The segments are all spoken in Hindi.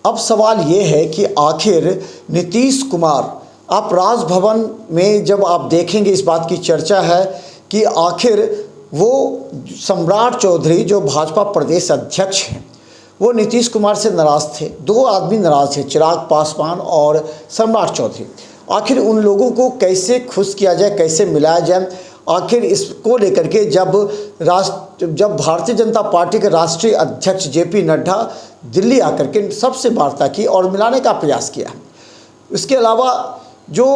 अब सवाल ये है कि आखिर नीतीश कुमार, आप राजभवन में जब आप देखेंगे इस बात की चर्चा है कि आखिर वो सम्राट चौधरी जो भाजपा प्रदेश अध्यक्ष हैं वो नीतीश कुमार से नाराज़ थे। दो आदमी नाराज़ थे, चिराग पासवान और सम्राट चौधरी। आखिर उन लोगों को कैसे खुश किया जाए, कैसे मिलाया जाए, आखिर इसको लेकर के जब भारतीय जनता पार्टी के राष्ट्रीय अध्यक्ष जेपी नड्डा दिल्ली आकर के सबसे वार्ता की और मिलाने का प्रयास किया। इसके अलावा जो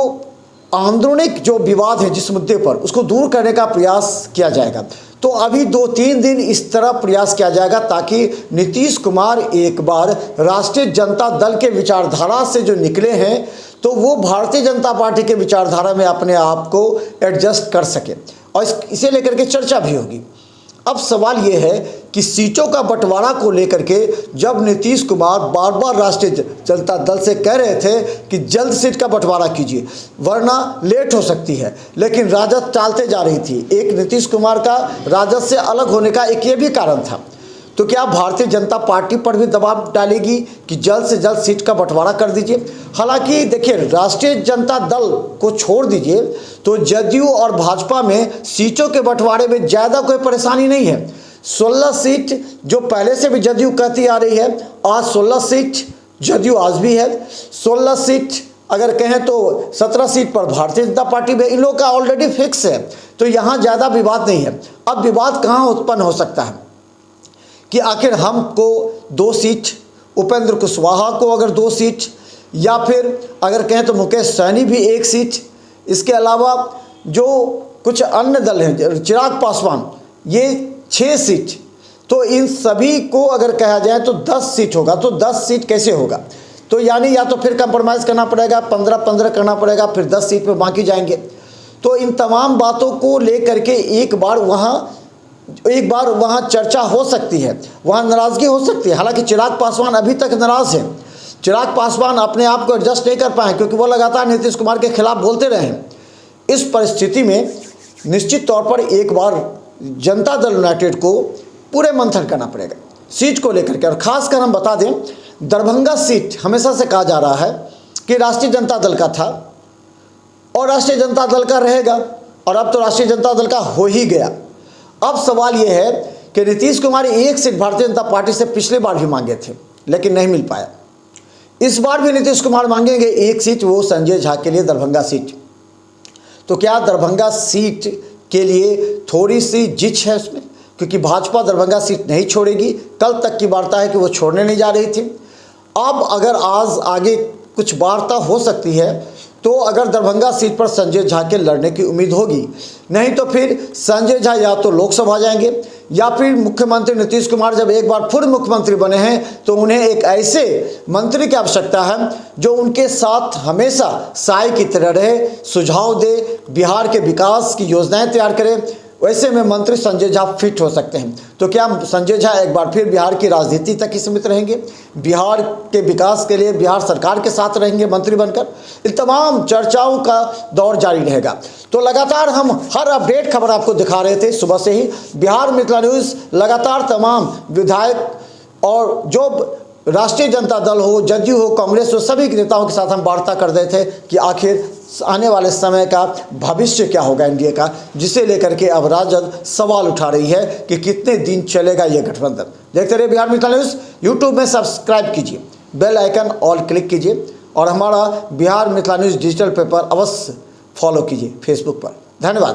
आंदोलिक जो विवाद है जिस मुद्दे पर, उसको दूर करने का प्रयास किया जाएगा। तो अभी 2-3 दिन इस तरह प्रयास किया जाएगा ताकि नीतीश कुमार एक बार राष्ट्रीय जनता दल के विचारधारा से जो निकले हैं तो वो भारतीय जनता पार्टी के विचारधारा में अपने आप को एडजस्ट कर सके और इसे लेकर के चर्चा भी होगी। अब सवाल ये है कि सीटों का बंटवारा को लेकर के जब नीतीश कुमार बार बार राष्ट्रीय जनता दल से कह रहे थे कि जल्द सीट का बंटवारा कीजिए वरना लेट हो सकती है, लेकिन राजद टालते जा रही थी। एक नीतीश कुमार का राजद से अलग होने का एक ये भी कारण था। तो क्या भारतीय जनता पार्टी पर भी दबाव डालेगी कि जल्द से जल्द सीट का बंटवारा कर दीजिए? हालांकि देखिए, राष्ट्रीय जनता दल को छोड़ दीजिए तो जदयू और भाजपा में सीटों के बंटवारे में ज़्यादा कोई परेशानी नहीं है। 16 सीट जो पहले से भी जदयू कहती आ रही है, आज 16 सीट जदयू आज भी है। 16 सीट अगर कहें तो 17 सीट पर भारतीय जनता पार्टी में, इन लोगों का ऑलरेडी फिक्स है, तो यहाँ ज़्यादा विवाद नहीं है। अब विवाद कहाँ उत्पन्न हो सकता है कि आखिर हमको 2 सीट, उपेंद्र कुशवाहा को अगर 2 सीट, या फिर अगर कहें तो मुकेश सहनी भी 1 सीट, इसके अलावा जो कुछ अन्य दल हैं, चिराग पासवान, ये 6 सीट। तो इन सभी को अगर कहा जाए तो 10 सीट होगा। तो 10 सीट कैसे होगा? तो यानी या तो फिर कंप्रोमाइज़ करना पड़ेगा, 15-15 करना पड़ेगा, फिर 10 सीट पे बाकी जाएंगे। तो इन तमाम बातों को लेकर के एक बार वहाँ चर्चा हो सकती है, वहाँ नाराज़गी हो सकती है। हालांकि चिराग पासवान अभी तक नाराज़ हैं। चिराग पासवान अपने आप को एडजस्ट नहीं कर पाए क्योंकि वो लगातार नीतीश कुमार के खिलाफ बोलते रहे हैं। इस परिस्थिति में निश्चित तौर पर एक बार जनता दल यूनाइटेड को पूरे मंथन करना पड़ेगा सीट को लेकर के। और ख़ासकर हम बता दें, दरभंगा सीट हमेशा से कहा जा रहा है कि राष्ट्रीय जनता दल का था और राष्ट्रीय जनता दल का रहेगा, और अब तो राष्ट्रीय जनता दल का हो ही गया। अब सवाल यह है कि नीतीश कुमार 1 सीट भारतीय जनता पार्टी से पिछले बार भी मांगे थे लेकिन नहीं मिल पाया। इस बार भी नीतीश कुमार मांगेंगे 1 सीट, वो संजय झा के लिए दरभंगा सीट। तो क्या दरभंगा सीट के लिए थोड़ी सी जिच है उसमें, क्योंकि भाजपा दरभंगा सीट नहीं छोड़ेगी। कल तक की वार्ता है कि वो छोड़ने नहीं जा रही थी। अब अगर आज आगे कुछ वार्ता हो सकती है तो अगर दरभंगा सीट पर संजय झा के लड़ने की उम्मीद होगी, नहीं तो फिर संजय झा या तो लोकसभा जाएंगे या फिर मुख्यमंत्री नीतीश कुमार जब एक बार फिर मुख्यमंत्री बने हैं तो उन्हें एक ऐसे मंत्री की आवश्यकता है जो उनके साथ हमेशा साई की तरह रहे, सुझाव दे, बिहार के विकास की योजनाएं तैयार करे। वैसे में मंत्री संजय झा फिट हो सकते हैं। तो क्या संजय झा एक बार फिर बिहार की राजनीति तक ही सीमित रहेंगे, बिहार के विकास के लिए बिहार सरकार के साथ रहेंगे मंत्री बनकर? इन तमाम चर्चाओं का दौर जारी रहेगा। तो लगातार हम हर अपडेट खबर आपको दिखा रहे थे सुबह से ही। बिहार मिथिला न्यूज़ लगातार तमाम विधायक और जो राष्ट्रीय जनता दल हो, जदयू हो, कांग्रेस हो, सभी नेताओं के साथ हम वार्ता कर रहे थे कि आखिर आने वाले समय का भविष्य क्या होगा एनडीए का, जिसे लेकर के अब राजद सवाल उठा रही है कि कितने दिन चलेगा ये गठबंधन। देखते रहिए बिहार मिथिला न्यूज़। यूट्यूब में सब्सक्राइब कीजिए, बेल आइकन ऑल क्लिक कीजिए और हमारा Bihar Mithila news digital paper अवश्य फॉलो कीजिए फेसबुक पर। धन्यवाद।